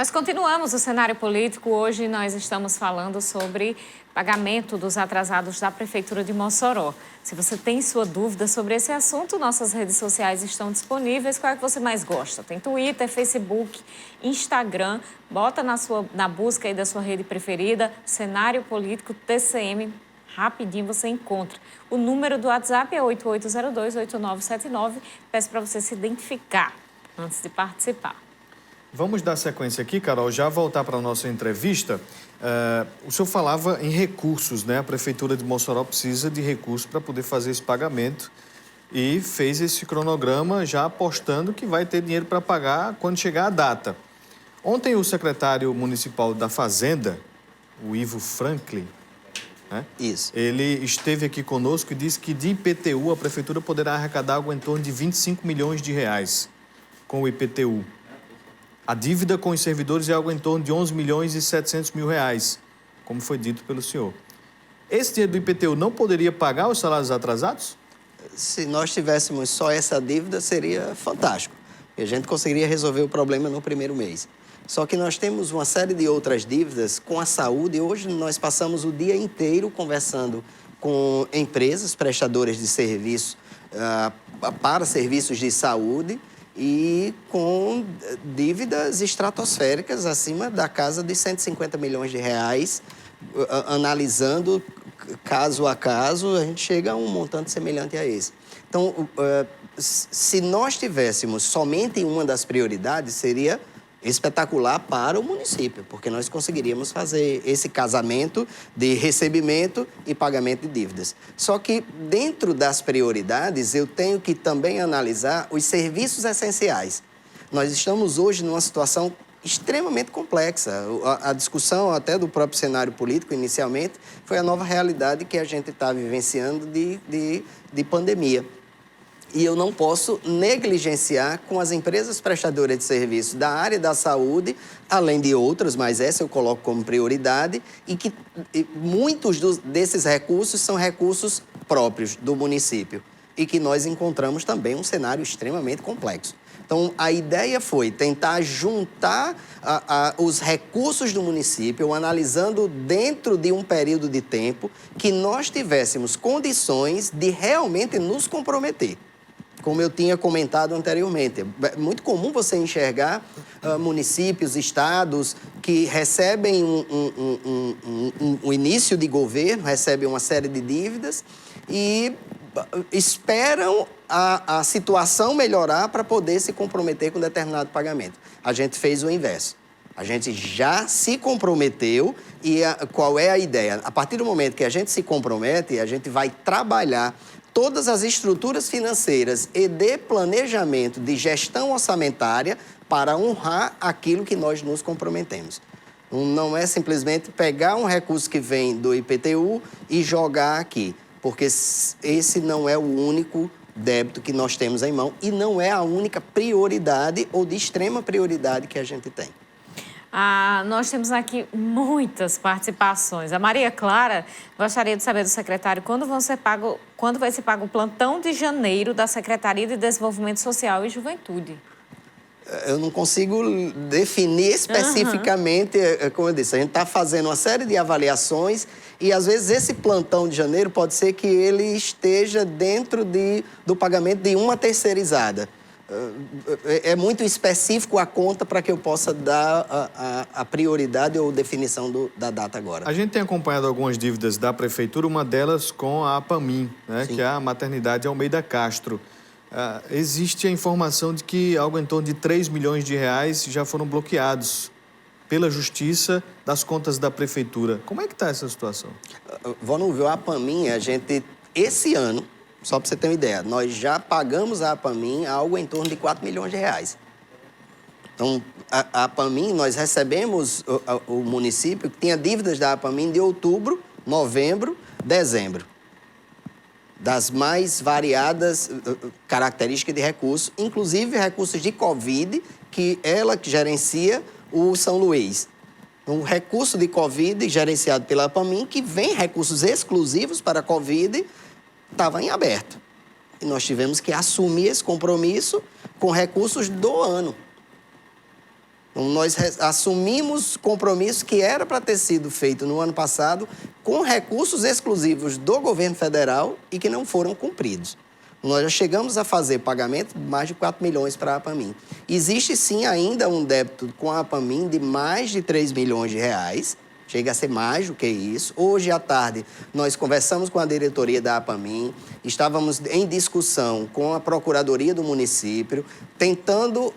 Nós continuamos o cenário político. Hoje nós estamos falando sobre pagamento dos atrasados da Prefeitura de Mossoró. Se você tem sua dúvida sobre esse assunto, nossas redes sociais estão disponíveis. Qual é que você mais gosta? Tem Twitter, Facebook, Instagram. Bota na busca aí da sua rede preferida, Cenário Político TCM. Rapidinho você encontra. O número do WhatsApp é 8802-8979. Peço para você se identificar antes de participar. Vamos dar sequência aqui, Carol, já voltar para a nossa entrevista. O senhor falava em recursos, né? A Prefeitura de Mossoró precisa de recursos para poder fazer esse pagamento e fez esse cronograma já apostando que vai ter dinheiro para pagar quando chegar a data. Ontem o secretário municipal da Fazenda, o Ivo Franklin, né? Isso. Ele esteve aqui conosco e disse que de IPTU a Prefeitura poderá arrecadar algo em torno de 25 milhões de reais com o IPTU. A dívida com os servidores é algo em torno de 11 milhões e 700 mil reais, como foi dito pelo senhor. Esse dinheiro do IPTU não poderia pagar os salários atrasados? Se nós tivéssemos só essa dívida, seria fantástico. E a gente conseguiria resolver o problema no primeiro mês. Só que nós temos uma série de outras dívidas com a saúde. Hoje nós passamos o dia inteiro conversando com empresas prestadoras de serviço para serviços de saúde e com dívidas estratosféricas acima da casa de 150 milhões de reais. Analisando caso a caso, a gente chega a um montante semelhante a esse. Então, se nós tivéssemos somente uma das prioridades, seria espetacular para o município, porque nós conseguiríamos fazer esse casamento de recebimento e pagamento de dívidas. Só que, dentro das prioridades, eu tenho que também analisar os serviços essenciais. Nós estamos hoje numa situação extremamente complexa. A discussão até do próprio cenário político, inicialmente, foi a nova realidade que a gente está vivenciando de pandemia. E eu não posso negligenciar com as empresas prestadoras de serviço da área da saúde, além de outras, mas essa eu coloco como prioridade, e que muitos desses recursos são recursos próprios do município e que nós encontramos também um cenário extremamente complexo. Então, a ideia foi tentar juntar os recursos do município, analisando dentro de um período de tempo que nós tivéssemos condições de realmente nos comprometer. Como eu tinha comentado anteriormente, é muito comum você enxergar municípios, estados que recebem um início de governo, recebem uma série de dívidas e esperam a situação melhorar para poder se comprometer com determinado pagamento. A gente fez o inverso. A gente já se comprometeu e qual é a ideia? A partir do momento que a gente se compromete, a gente vai trabalhar todas as estruturas financeiras e de planejamento de gestão orçamentária para honrar aquilo que nós nos comprometemos. Não é simplesmente pegar um recurso que vem do IPTU e jogar aqui, porque esse não é o único débito que nós temos em mão e não é a única prioridade ou de extrema prioridade que a gente tem. Nós temos aqui muitas participações. A Maria Clara gostaria de saber do secretário quando vai ser pago o plantão de janeiro da Secretaria de Desenvolvimento Social e Juventude. Eu não consigo definir especificamente, como eu disse, a gente está fazendo uma série de avaliações e, às vezes, esse plantão de janeiro pode ser que ele esteja dentro do pagamento de uma terceirizada. É muito específico a conta para que eu possa dar a prioridade ou definição da data agora. A gente tem acompanhado algumas dívidas da Prefeitura, uma delas com a APAMIM, né, que é a Maternidade Almeida Castro. Existe a informação de que algo em torno de 3 milhões de reais já foram bloqueados pela Justiça das contas da Prefeitura. Como é que está essa situação? Vamos ver, a APAMIM, a gente, esse ano, só para você ter uma ideia, nós já pagamos a APAMIM algo em torno de 4 milhões de reais. Então, a APAMIM, nós recebemos o município que tinha dívidas da APAMIM de outubro, novembro, dezembro. Das mais variadas características de recursos, inclusive recursos de Covid, que ela gerencia o São Luís. Um recurso de Covid gerenciado pela APAMIM, que vem recursos exclusivos para a Covid, estava em aberto. E nós tivemos que assumir esse compromisso com recursos do ano. Então, nós assumimos compromisso que era para ter sido feito no ano passado com recursos exclusivos do governo federal e que não foram cumpridos. Nós já chegamos a fazer pagamento de mais de 4 milhões para a APAMIM. Existe, sim, ainda um débito com a APAMIM de mais de 3 milhões de reais. Chega a ser mais do que isso. Hoje à tarde, nós conversamos com a diretoria da APAMIM, estávamos em discussão com a Procuradoria do município, tentando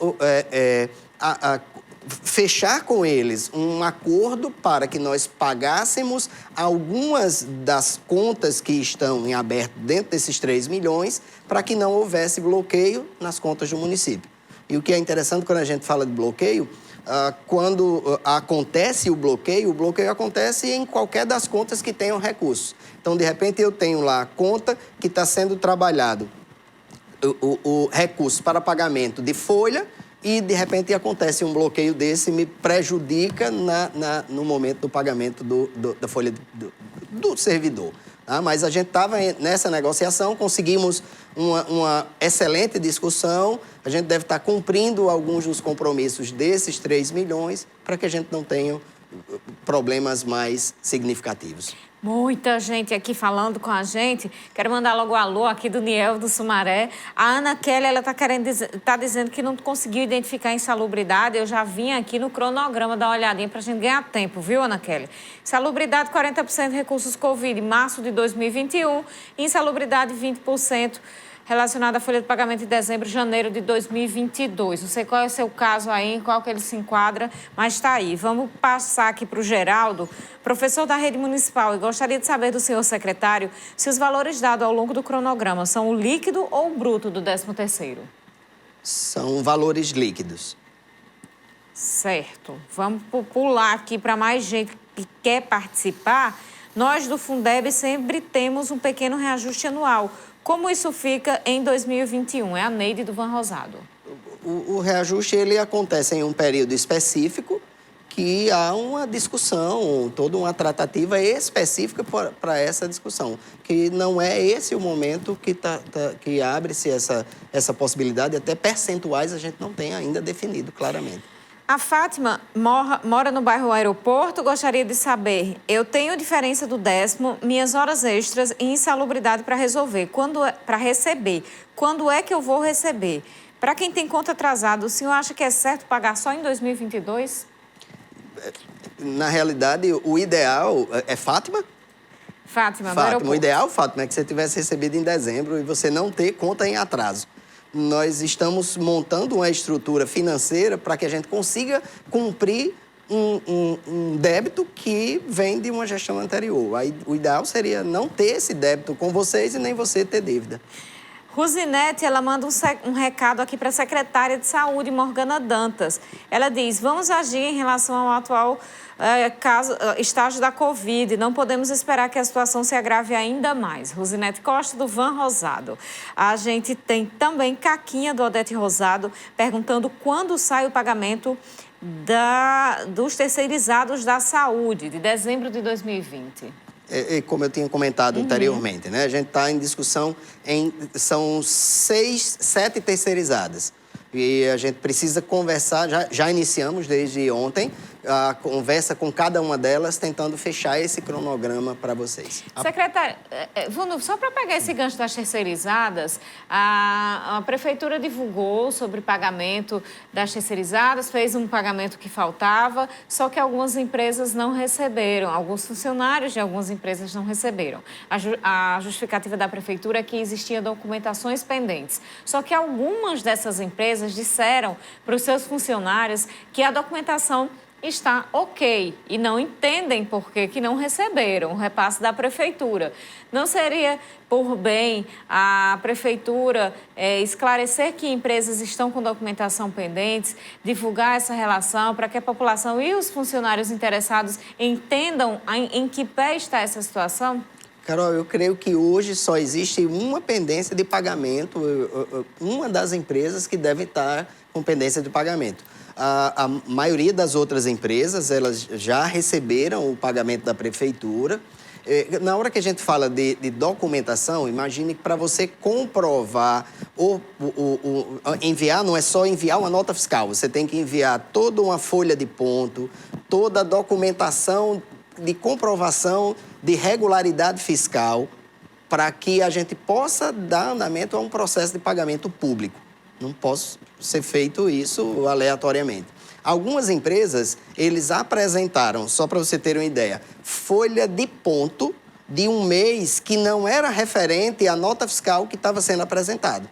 fechar com eles um acordo para que nós pagássemos algumas das contas que estão em aberto dentro desses 3 milhões, para que não houvesse bloqueio nas contas do município. E o que é interessante quando a gente fala de bloqueio, quando acontece o bloqueio acontece em qualquer das contas que tenham recursos. Então, de repente, eu tenho lá a conta que está sendo trabalhado, o recurso para pagamento de folha, e, de repente, acontece um bloqueio desse e me prejudica no momento do pagamento da folha do servidor. Tá? Mas a gente estava nessa negociação, conseguimos uma excelente discussão, a gente deve estar cumprindo alguns dos compromissos desses 3 milhões para que a gente não tenha problemas mais significativos. Muita gente aqui falando com a gente. Quero mandar logo um alô aqui do Niel, do Sumaré. A Ana Kelly, ela tá dizendo que não conseguiu identificar insalubridade. Eu já vim aqui no cronograma dar uma olhadinha para a gente ganhar tempo, viu, Ana Kelly? Insalubridade, 40% de recursos Covid, março de 2021. Insalubridade, 20%. Relacionado à folha de pagamento de dezembro, janeiro de 2022. Não sei qual é o seu caso aí, em qual que ele se enquadra, mas está aí. Vamos passar aqui para o Geraldo, professor da rede municipal, e gostaria de saber do senhor secretário se os valores dados ao longo do cronograma são o líquido ou o bruto do 13º? São valores líquidos. Certo. Vamos pular aqui para mais gente que quer participar. Nós do Fundeb sempre temos um pequeno reajuste anual. Como isso fica em 2021? É a Neide do Van Rosado. O reajuste ele acontece em um período específico que há uma discussão, toda uma tratativa específica para essa discussão, que não é esse o momento que abre-se essa possibilidade, até percentuais a gente não tem ainda definido claramente. A Fátima mora no bairro Aeroporto, gostaria de saber, eu tenho diferença do 10º, minhas horas extras e insalubridade para resolver, para receber. Quando é que eu vou receber? Para quem tem conta atrasada, o senhor acha que é certo pagar só em 2022? Na realidade, o ideal é Fátima? Fátima, do Fátima, Aeroporto. o ideal, Fátima, é que você tivesse recebido em dezembro e você não ter conta em atraso. Nós estamos montando uma estrutura financeira para que a gente consiga cumprir um débito que vem de uma gestão anterior. Aí, o ideal seria não ter esse débito com vocês e nem você ter dívida. Rosinete, ela manda um recado aqui para a secretária de Saúde, Morgana Dantas. Ela diz, vamos agir em relação ao atual estágio da Covid. Não podemos esperar que a situação se agrave ainda mais. Rosinete Costa, do Van Rosado. A gente tem também Caquinha, do Odete Rosado, perguntando quando sai o pagamento dos terceirizados da saúde, de dezembro de 2020. Como eu tinha comentado anteriormente, né? A gente está em discussão, são 7 terceirizadas. E a gente precisa conversar, já iniciamos desde ontem, a conversa com cada uma delas, tentando fechar esse cronograma para vocês. Secretário, só para pegar esse gancho das terceirizadas, a Prefeitura divulgou sobre pagamento das terceirizadas, fez um pagamento que faltava, só que algumas empresas não receberam, alguns funcionários de algumas empresas não receberam. A justificativa da Prefeitura é que existiam documentações pendentes, só que algumas dessas empresas disseram para os seus funcionários que a documentação está ok e não entendem por que não receberam o repasse da Prefeitura. Não seria por bem a Prefeitura esclarecer que empresas estão com documentação pendentes, divulgar essa relação para que a população e os funcionários interessados entendam em que pé está essa situação? Carol, eu creio que hoje só existe uma pendência de pagamento, uma das empresas que deve estar com pendência de pagamento. A maioria das outras empresas, elas já receberam o pagamento da Prefeitura Na hora que a gente fala de documentação, imagine que para você comprovar ou enviar, não é só enviar uma nota fiscal, você tem que enviar toda uma folha de ponto, toda a documentação de comprovação de regularidade fiscal para que a gente possa dar andamento a um processo de pagamento público. Não pode ser feito isso aleatoriamente. Algumas empresas, eles apresentaram, só para você ter uma ideia, folha de ponto de um mês que não era referente à nota fiscal que estava sendo apresentada.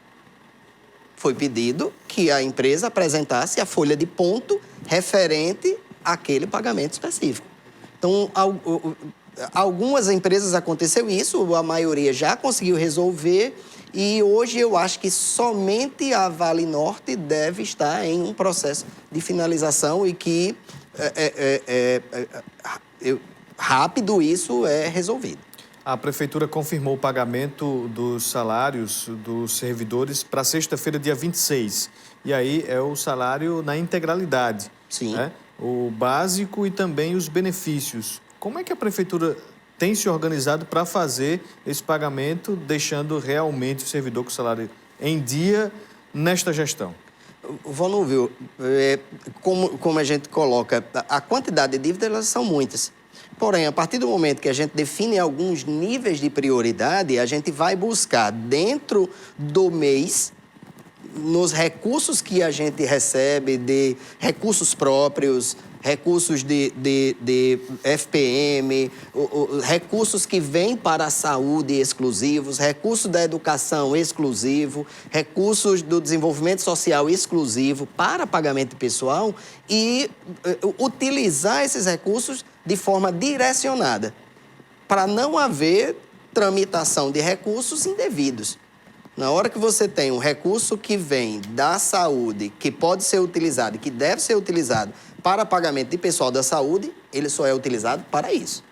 Foi pedido que a empresa apresentasse a folha de ponto referente àquele pagamento específico. Então, algumas empresas aconteceu isso, a maioria já conseguiu resolver. E hoje eu acho que somente a Vale Norte deve estar em um processo de finalização e que rápido isso é resolvido. A Prefeitura confirmou o pagamento dos salários dos servidores para sexta-feira, dia 26. E aí é o salário na integralidade. Sim. Né? O básico e também os benefícios. Como é que a Prefeitura tem se organizado para fazer esse pagamento, deixando realmente o servidor com o salário em dia nesta gestão? Volúvel, como a gente coloca, a quantidade de dívidas elas são muitas. Porém, a partir do momento que a gente define alguns níveis de prioridade, a gente vai buscar dentro do mês, nos recursos que a gente recebe, de recursos próprios, recursos de FPM, recursos que vêm para a saúde exclusivos, recursos da educação exclusivo, recursos do desenvolvimento social exclusivo para pagamento pessoal e utilizar esses recursos de forma direcionada, para não haver tramitação de recursos indevidos. Na hora que você tem um recurso que vem da saúde, que pode ser utilizado, que deve ser utilizado para pagamento de pessoal da saúde, ele só é utilizado para isso.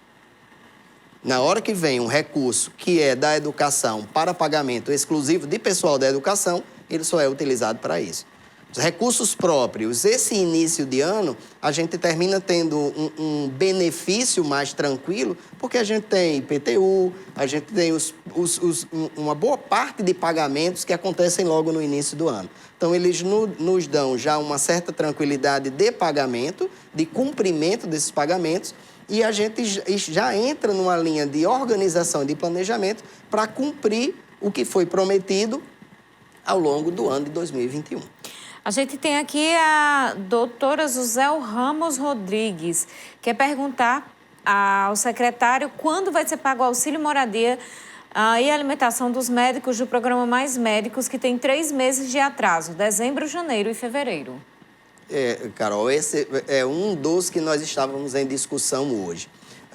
Na hora que vem um recurso que é da educação para pagamento exclusivo de pessoal da educação, ele só é utilizado para isso. Os recursos próprios, esse início de ano, a gente termina tendo um benefício mais tranquilo, porque a gente tem IPTU, a gente tem uma boa parte de pagamentos que acontecem logo no início do ano. Então, eles nos dão já uma certa tranquilidade de pagamento, de cumprimento desses pagamentos, e a gente já entra numa linha de organização e de planejamento para cumprir o que foi prometido ao longo do ano de 2021. A gente tem aqui a doutora Zuzel Ramos Rodrigues, que quer perguntar ao secretário quando vai ser pago o auxílio moradia e alimentação dos médicos do programa Mais Médicos, que tem 3 meses de atraso, dezembro, janeiro e fevereiro. Carol, esse é um dos que nós estávamos em discussão hoje,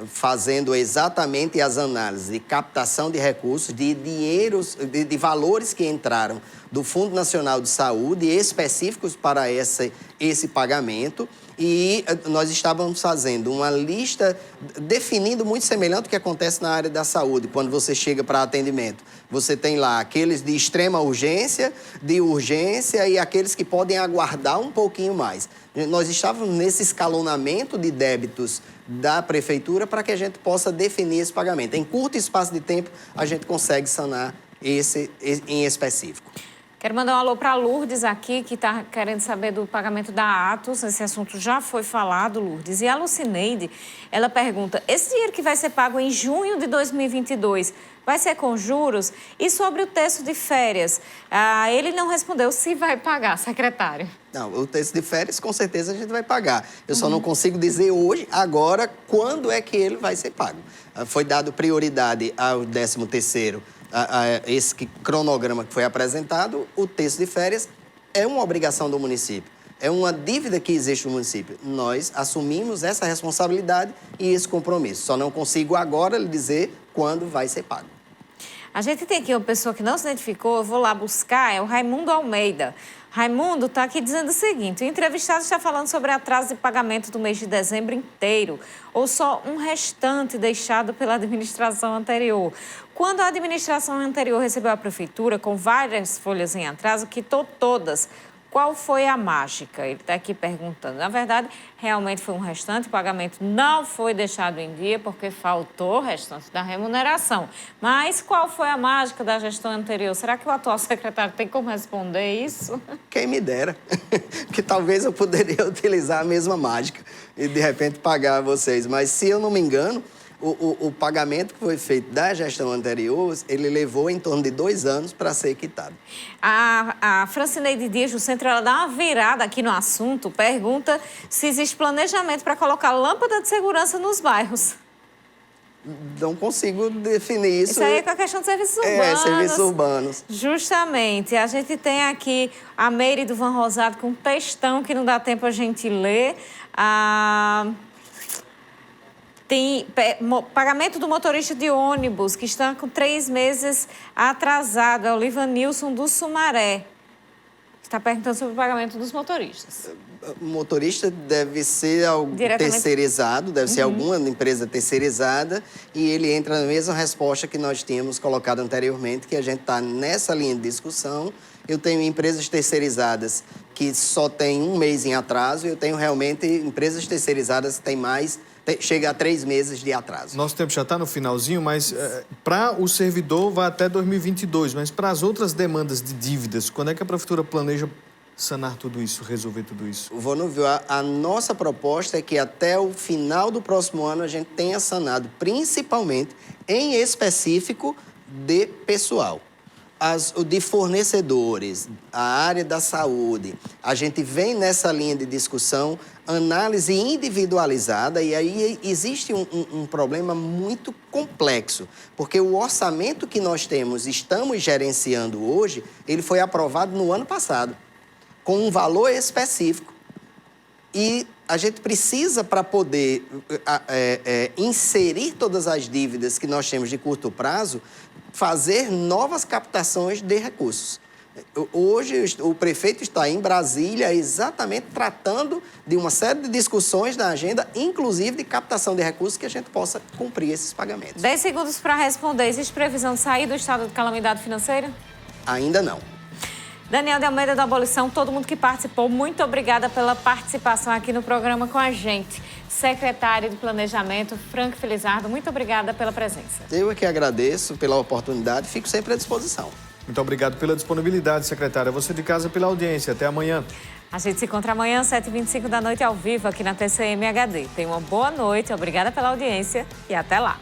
fazendo exatamente as análises de captação de recursos, de dinheiros, de valores que entraram do Fundo Nacional de Saúde específicos para esse pagamento. E nós estávamos fazendo uma lista, definindo muito semelhante ao que acontece na área da saúde, quando você chega para atendimento. Você tem lá aqueles de extrema urgência, de urgência e aqueles que podem aguardar um pouquinho mais. Nós estávamos nesse escalonamento de débitos da Prefeitura para que a gente possa definir esse pagamento. Em curto espaço de tempo, a gente consegue sanar esse em específico. Quero mandar um alô para a Lourdes aqui, que está querendo saber do pagamento da Atos. Esse assunto já foi falado, Lourdes. E a Lucineide, ela pergunta, esse dinheiro que vai ser pago em junho de 2022 vai ser com juros? E sobre o texto de férias, ele não respondeu se vai pagar, secretário. Não, o texto de férias, com certeza, a gente vai pagar. Eu só não consigo dizer hoje, agora, quando é que ele vai ser pago. Foi dado prioridade ao 13º, esse cronograma que foi apresentado. O texto de férias é uma obrigação do município. É uma dívida que existe no município. Nós assumimos essa responsabilidade e esse compromisso. Só não consigo agora lhe dizer quando vai ser pago. A gente tem aqui uma pessoa que não se identificou, eu vou lá buscar, é o Raimundo Almeida. Raimundo está aqui dizendo o seguinte, o entrevistado está falando sobre atraso de pagamento do mês de dezembro inteiro, ou só um restante deixado pela administração anterior. Quando a administração anterior recebeu a prefeitura com várias folhas em atraso, quitou todas. Qual foi a mágica? Ele está aqui perguntando. Na verdade, realmente foi um restante, o pagamento não foi deixado em dia porque faltou o restante da remuneração. Mas qual foi a mágica da gestão anterior? Será que o atual secretário tem como responder isso? Quem me dera, que talvez eu poderia utilizar a mesma mágica e, de repente, pagar vocês. Mas, se eu não me engano, o pagamento que foi feito da gestão anterior, ele levou em torno de 2 anos para ser quitado. A Francineide Dias do Centro, ela dá uma virada aqui no assunto, pergunta se existe planejamento para colocar lâmpada de segurança nos bairros. Não consigo definir isso. Isso aí é com a questão de serviços urbanos. É, serviços urbanos. Justamente. A gente tem aqui a Meire do Van Rosado com um textão que não dá tempo a gente ler. Tem pagamento do motorista de ônibus, que está com 3 meses atrasado. É o Livanilson do Sumaré. Está perguntando sobre o pagamento dos motoristas. O motorista deve ser algo terceirizado, deve ser alguma empresa terceirizada, e ele entra na mesma resposta que nós tínhamos colocado anteriormente, que a gente está nessa linha de discussão. Eu tenho empresas terceirizadas que só têm 1 mês em atraso, e eu tenho realmente empresas terceirizadas que têm mais, chega a 3 meses de atraso. Nosso tempo já está no finalzinho, mas para o servidor vai até 2022, mas para as outras demandas de dívidas, quando é que a Prefeitura planeja sanar tudo isso, resolver tudo isso? A nossa proposta é que até o final do próximo ano a gente tenha sanado, principalmente, em específico, de pessoal. De fornecedores, a área da saúde. A gente vem nessa linha de discussão, análise individualizada, e aí existe um problema muito complexo, porque o orçamento que nós estamos gerenciando hoje, ele foi aprovado no ano passado, com um valor específico. E a gente precisa, para poder inserir todas as dívidas que nós temos de curto prazo, fazer novas captações de recursos. Hoje, o prefeito está em Brasília exatamente tratando de uma série de discussões da agenda, inclusive de captação de recursos, que a gente possa cumprir esses pagamentos. 10 segundos para responder. Existe previsão de sair do estado de calamidade financeira? Ainda não. Daniel de Almeida da Abolição, todo mundo que participou, muito obrigada pela participação aqui no programa com a gente. Secretário de Planejamento, Franco Felizardo, muito obrigada pela presença. Eu é que agradeço pela oportunidade, fico sempre à disposição. Muito obrigado pela disponibilidade, secretária. Você de casa pela audiência. Até amanhã. A gente se encontra amanhã, 7h25 da noite, ao vivo, aqui na TCM HD. Tenha uma boa noite, obrigada pela audiência e até lá.